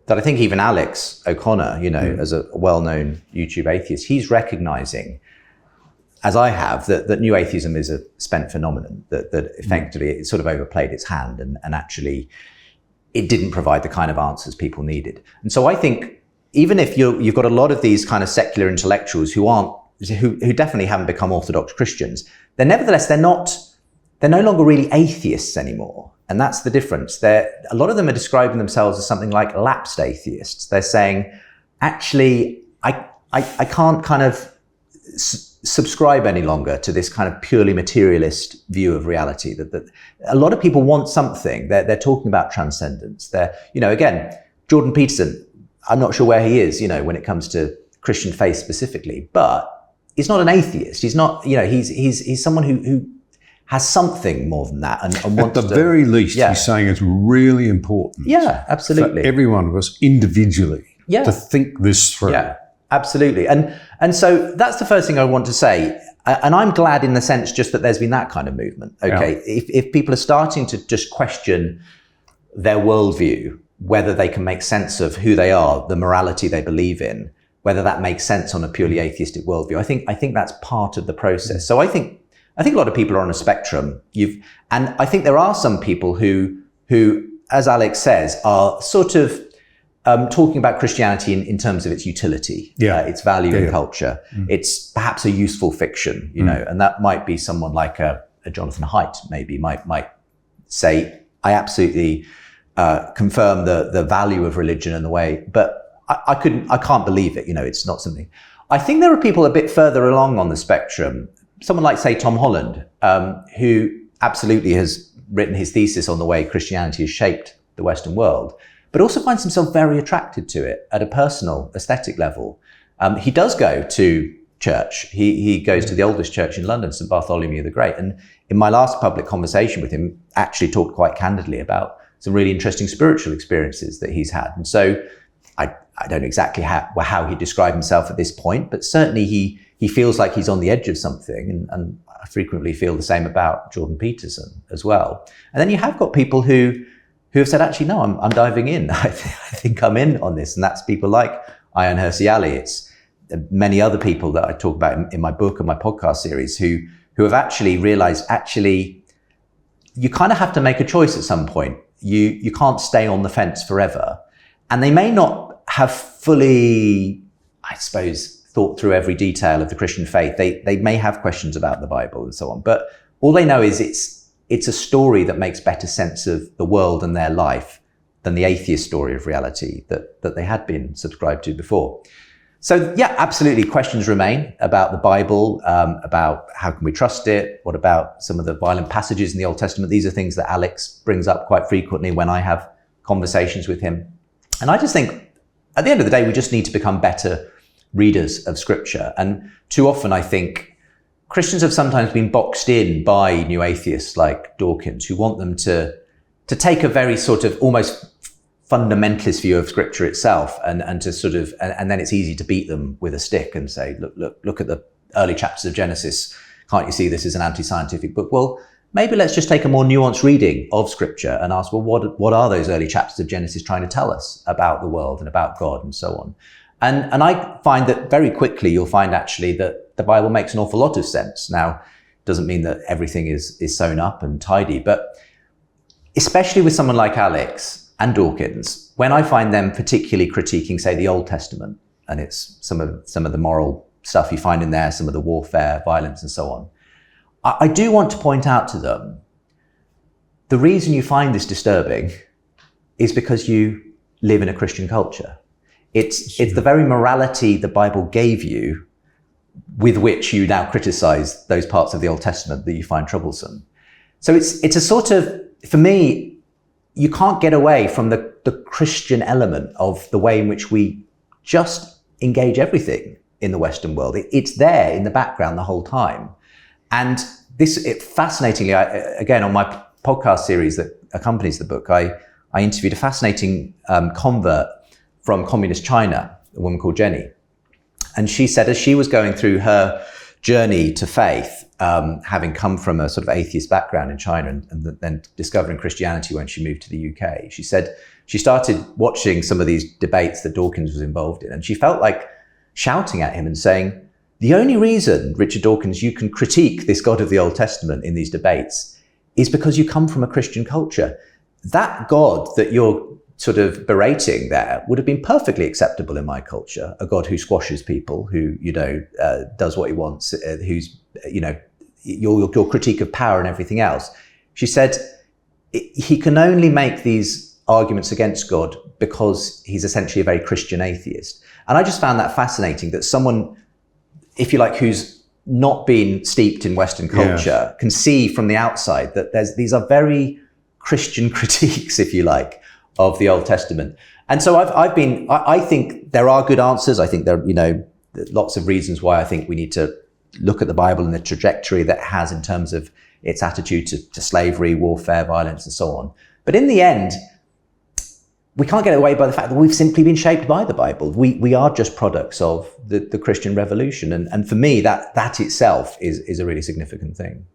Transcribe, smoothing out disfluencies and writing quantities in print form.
that I think even Alex O'Connor, as a well-known YouTube atheist, he's recognizing, as I have, that new atheism is a spent phenomenon, that effectively it sort of overplayed its hand and actually it didn't provide the kind of answers people needed. And so I think even if you've got a lot of these kind of secular intellectuals who definitely haven't become Orthodox Christians, nevertheless they're no longer really atheists anymore. And that's the difference. A lot of them are describing themselves as something like lapsed atheists. They're saying, actually, I can't kind of subscribe any longer to this kind of purely materialist view of reality. That a lot of people want something. They're talking about transcendence. Again, Jordan Peterson, I'm not sure where he is, when it comes to Christian faith specifically, but he's not an atheist. He's not, he's someone who has something more than that and wants At the very least, he's saying it's really important. Yeah, absolutely. For every one of us individually to think this through. Yeah, absolutely. And so that's the first thing I want to say. And I'm glad in the sense just that there's been that kind of movement. Okay, yeah. If people are starting to just question their worldview, whether they can make sense of who they are, the morality they believe in, whether that makes sense on a purely atheistic worldview, I think that's part of the process. So I think a lot of people are on a spectrum. And I think there are some people who, as Alex says, are sort of talking about Christianity in terms of its utility, its value in culture. It's perhaps a useful fiction, and that might be someone like a Jonathan Haidt maybe might say, I absolutely confirm the value of religion and the way, but I can't believe it. It's not something. I think there are people a bit further along on the spectrum. Someone like, say, Tom Holland, who absolutely has written his thesis on the way Christianity has shaped the Western world, but also finds himself very attracted to it at a personal, aesthetic level. He does go to church. He goes to the oldest church in London, St. Bartholomew the Great. And in my last public conversation with him, actually talked quite candidly about some really interesting spiritual experiences that he's had. And so I don't know exactly how he described himself at this point, but certainly he feels like he's on the edge of something, and I frequently feel the same about Jordan Peterson as well. And then you have got people who have said, actually, no, I'm diving in. I think I'm in on this. And that's people like Ayaan Hirsi Ali. It's many other people that I talk about in my book and my podcast series who have actually realized, you kind of have to make a choice at some point. You can't stay on the fence forever. And they may not have fully, I suppose, thought through every detail of the Christian faith. They may have questions about the Bible and so on, but all they know is it's a story that makes better sense of the world and their life than the atheist story of reality that they had been subscribed to before. So yeah, absolutely, questions remain about the Bible, about how can we trust it? What about some of the violent passages in the Old Testament? These are things that Alex brings up quite frequently when I have conversations with him. And I just think, at the end of the day, we just need to become better readers of Scripture. And too often, I think, Christians have sometimes been boxed in by new atheists like Dawkins, who want them to take a very sort of almost fundamentalist view of Scripture itself, and to sort of, and then it's easy to beat them with a stick and say, look at the early chapters of Genesis. Can't you see this is an anti-scientific book? Well, maybe let's just take a more nuanced reading of Scripture and ask, well, what are those early chapters of Genesis trying to tell us about the world and about God and so on? And I find that very quickly you'll find actually that the Bible makes an awful lot of sense. Now, it doesn't mean that everything is sewn up and tidy, but especially with someone like Alex and Dawkins, when I find them particularly critiquing, say, the Old Testament, and it's some of the moral stuff you find in there, some of the warfare, violence, and so on, I do want to point out to them, the reason you find this disturbing is because you live in a Christian culture. It's the very morality the Bible gave you with which you now criticize those parts of the Old Testament that you find troublesome. So it's a sort of, for me, you can't get away from the Christian element of the way in which we just engage everything in the Western world. It's there in the background the whole time. And fascinatingly, again, on my podcast series that accompanies the book, I interviewed a fascinating convert from communist China, a woman called Jenny. And she said, as she was going through her journey to faith, having come from a sort of atheist background in China and then discovering Christianity when she moved to the UK. She said she started watching some of these debates that Dawkins was involved in, and she felt like shouting at him and saying, the only reason, Richard Dawkins, you can critique this God of the Old Testament in these debates is because you come from a Christian culture. That God that you're sort of berating there would have been perfectly acceptable in my culture. A God who squashes people, who, does what he wants, who's, your critique of power and everything else. She said, he can only make these arguments against God because he's essentially a very Christian atheist. And I just found that fascinating, that someone, if you like, who's not been steeped in Western culture can see from the outside that these are very Christian critiques, if you like, of the Old Testament. And so I think there are good answers. I think there are, lots of reasons why I think we need to look at the Bible and the trajectory that it has in terms of its attitude to slavery, warfare, violence, and so on. But in the end, we can't get away by the fact that we've simply been shaped by the Bible. We are just products of the Christian revolution. And for me, that itself is a really significant thing.